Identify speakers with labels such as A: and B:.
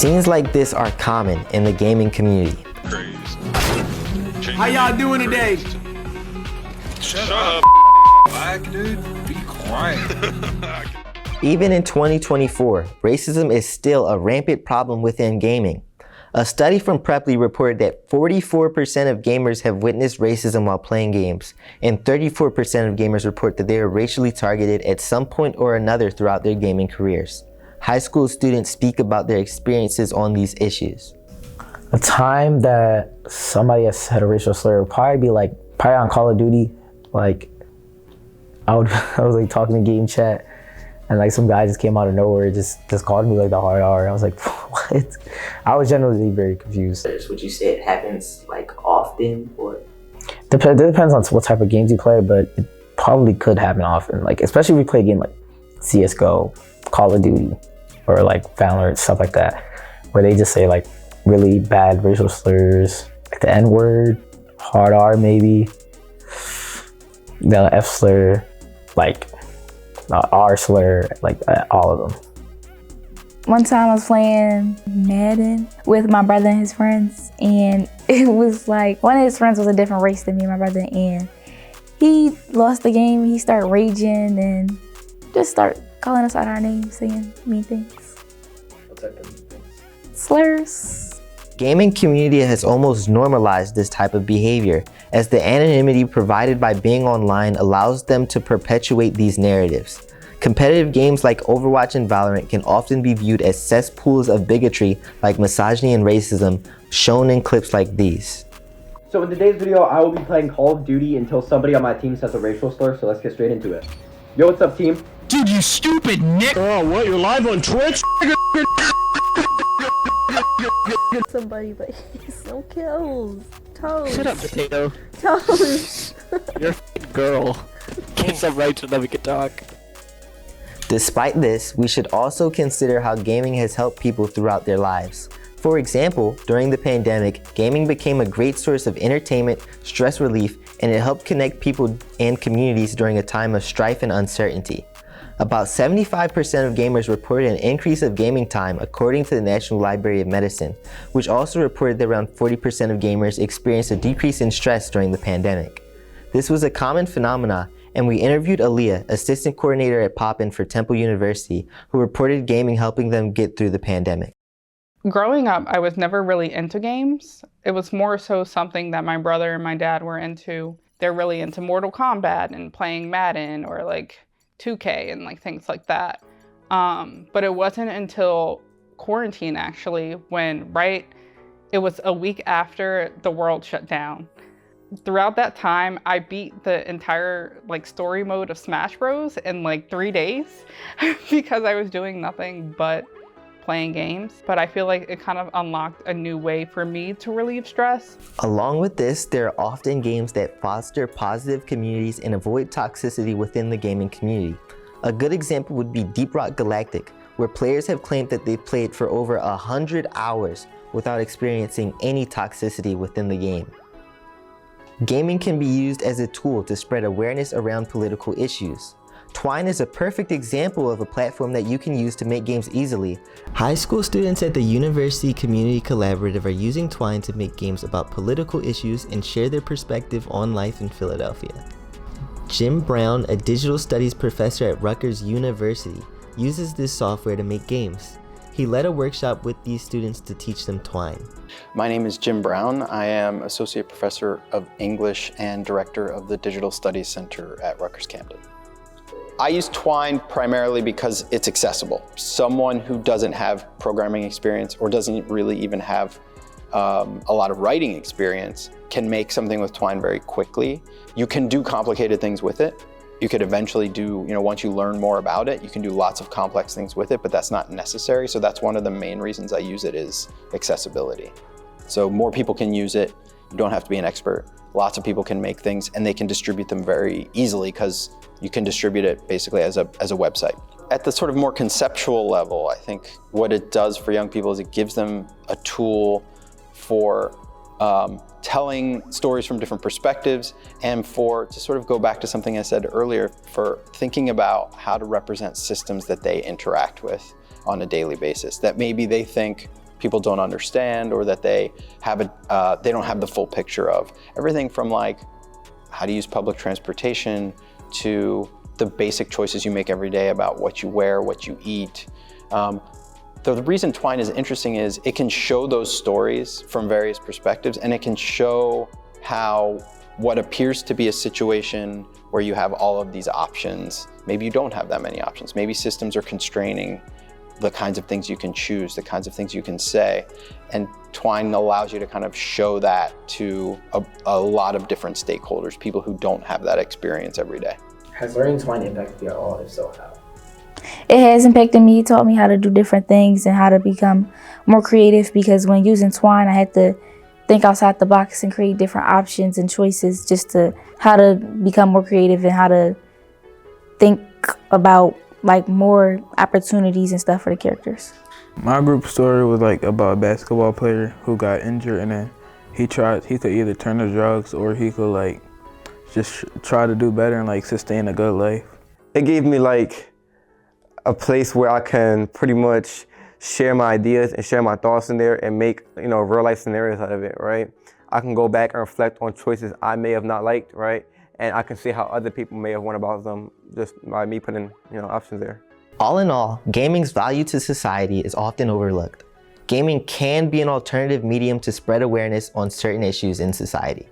A: Scenes like this are common in the gaming community.
B: How y'all doing today?
C: Shut up, black dude. Be quiet.
A: Even in 2024, racism is still a rampant problem within gaming. A study from POPPYN reported that 44% of gamers have witnessed racism while playing games, and 34% of gamers report that they are racially targeted at some point or another throughout their gaming careers. High school students speak about their experiences on these issues.
D: A time that somebody has said a racial slur would probably be like, probably on Call of Duty. Like, I was like talking in game chat, and like some guy just came out of nowhere, just called me like the hard R. I was like, what? I was generally very confused.
A: Would you say it happens like often, or?
D: It depends on what type of games you play, but it probably could happen often. Like, especially if you play a game like CSGO, Call of Duty, or like Valorant, stuff like that, where they just say like really bad racial slurs, like the N-word, hard R maybe, the F slur, like R slur, like all of them.
E: One time I was playing Madden with my brother and his friends, and it was like one of his friends was a different race than me and my brother, and he lost the game. He started raging and just start calling us out our names, saying mean things.
D: What type of mean things?
E: Slurs.
A: Gaming community has almost normalized this type of behavior, as the anonymity provided by being online allows them to perpetuate these narratives. Competitive games like Overwatch and Valorant can often be viewed as cesspools of bigotry like misogyny and racism, shown in clips like these.
F: So in today's video, I will be playing Call of Duty until somebody on my team says a racial slur, so let's get straight into it. Yo, what's up, team?
B: Dude, you stupid Nick.
G: Oh, what? You're live on Twitch?
E: Somebody, but he's no kills. Toes.
G: Shut up, potato.
E: Toes.
G: You're a girl. Get some right so that we can talk.
A: Despite this, we should also consider how gaming has helped people throughout their lives. For example, during the pandemic, gaming became a great source of entertainment, stress relief, and it helped connect people and communities during a time of strife and uncertainty. About 75% of gamers reported an increase of gaming time according to the National Library of Medicine, which also reported that around 40% of gamers experienced a decrease in stress during the pandemic. This was a common phenomenon, and we interviewed Aaliyah, assistant coordinator at POPPYN for Temple University, who reported gaming helping them get through the pandemic.
H: Growing up, I was never really into games. It was more so something that my brother and my dad were into. They're really into Mortal Kombat and playing Madden or like 2K and like things like that. But it wasn't until quarantine actually when it was a week after the world shut down. Throughout that time, I beat the entire like story mode of Smash Bros in like 3 days because I was doing nothing but playing games. But I feel like it kind of unlocked a new way for me to relieve stress.
A: Along with this, there are often games that foster positive communities and avoid toxicity within the gaming community. A good example would be Deep Rock Galactic, where players have claimed that they've played for over 100 hours without experiencing any toxicity within the game. Gaming can be used as a tool to spread awareness around political issues. Twine is a perfect example of a platform that you can use to make games easily. High school students at the University Community Collaborative are using Twine to make games about political issues and share their perspective on life in Philadelphia. Jim Brown, a digital studies professor at Rutgers University, uses this software to make games. He led a workshop with these students to teach them Twine.
I: My name is Jim Brown. I am Associate Professor of English and Director of the Digital Studies Center at Rutgers Camden. I use Twine primarily because it's accessible. Someone who doesn't have programming experience or doesn't really even have a lot of writing experience can make something with Twine very quickly. You can do complicated things with it. You could eventually do, once you learn more about it, you can do lots of complex things with it, but that's not necessary. So that's one of the main reasons I use it is accessibility. So more people can use it. You don't have to be an expert. Lots of people can make things and they can distribute them very easily because you can distribute it basically as a website. At the sort of more conceptual level, I think what it does for young people is it gives them a tool for telling stories from different perspectives and to sort of go back to something I said earlier, for thinking about how to represent systems that they interact with on a daily basis that maybe they think people don't understand or that they don't have the full picture of. Everything from like how to use public transportation to the basic choices you make every day about what you wear, what you eat. The reason Twine is interesting is it can show those stories from various perspectives, and it can show how what appears to be a situation where you have all of these options, maybe you don't have that many options. Maybe systems are constraining the kinds of things you can choose, the kinds of things you can say. And Twine allows you to kind of show that to a lot of different stakeholders, people who don't have that experience every day.
D: Has learning Twine impacted you at all? If so, how?
E: It has impacted me. It taught me how to do different things and how to become more creative, because when using Twine, I had to think outside the box and create different options and choices just to how to become more creative and how to think about like more opportunities and stuff for the characters.
J: My group story was like about a basketball player who got injured, and then he could either turn to drugs or he could like just try to do better and like sustain a good life.
K: It gave me like a place where I can pretty much share my ideas and share my thoughts in there and make, you know, real life scenarios out of it, right? I can go back and reflect on choices I may have not liked, right? And I can see how other people may have went about them just by me putting, you know, options there.
A: All in all, gaming's value to society is often overlooked. Gaming can be an alternative medium to spread awareness on certain issues in society.